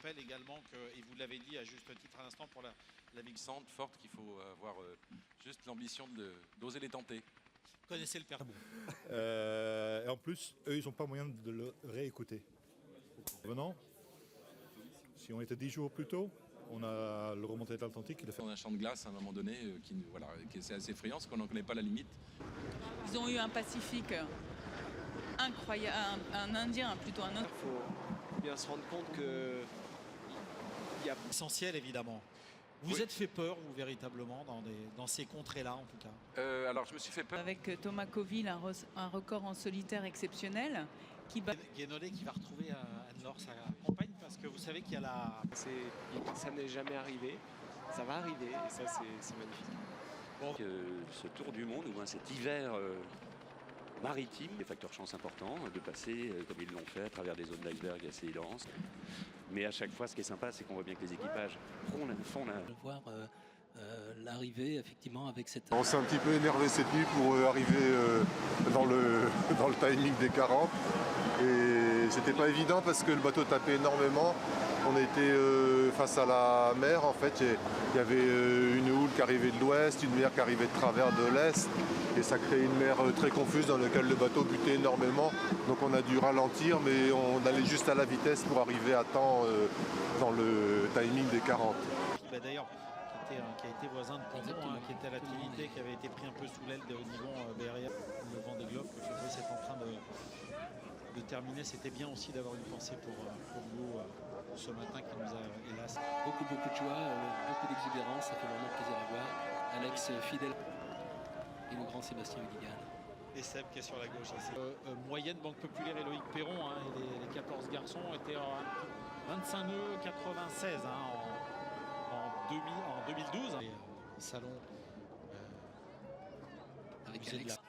rappelle également que, et vous l'avez dit à juste titre à l'instant pour la victoire Forte qu'il faut avoir juste l'ambition d'oser les tenter. Vous connaissez le père. Et en plus, eux, ils n'ont pas moyen de le réécouter. Venant, si on était 10 jours plus tôt, on a le remonté de l'Atlantique. Il a fait On a un champ de glace à un moment donné qui c'est assez effrayant parce qu'on n'en connaît pas la limite. Ils ont eu un Pacifique incroyable, un Indien plutôt un autre. Il faut bien se rendre compte que il y a Essentiel évidemment. Vous êtes fait peur, vous, véritablement, dans ces contrées-là, en tout cas? Alors, je me suis fait peur. Avec Thomas Coville, un record en solitaire exceptionnel. Guénolé qui va retrouver Anne-Laure, sa compagne, parce que vous savez qu'il y a la... ça n'est jamais arrivé, ça va arriver et ça c'est magnifique. Bon. Ce tour du monde, ou bien cet hiver maritime, des facteurs chance importants, de passer, comme ils l'ont fait, à travers des zones d'iceberg assez denses. Mais à chaque fois, ce qui est sympa, c'est qu'on voit bien que les équipages font la... Voir l'arrivée, effectivement, avec cette... On s'est un petit peu énervé cette nuit pour arriver dans le timing des 40. Et c'était pas évident parce que le bateau tapait énormément. On était face à la mer, en fait. Il y avait une houle qui arrivait de l'ouest, une mer qui arrivait de travers de l'est. Et ça créait une mer très confuse dans laquelle le bateau butait énormément. Donc on a dû ralentir, mais on allait juste à la vitesse pour arriver à temps dans le timing des 40. Bah, d'ailleurs, qui a été voisin de Ponton, qui était à la Trinité, qui avait été pris un peu sous l'aile de Nivon BRF, le Vendée Globe que Fabrice est en train de terminer. C'était bien aussi d'avoir une pensée pour vous ce matin qui nous a, hélas... Beaucoup de joie, beaucoup d'exubérance, ça fait vraiment plaisir à voir. Alex fidèle et le grand Sébastien Willigan. Et Seb qui est sur la gauche. Moyenne Banque Populaire et Loïc Perron, hein, et les 14 garçons étaient en 25 nœuds 96 en 2012. Et, salon avec Alex.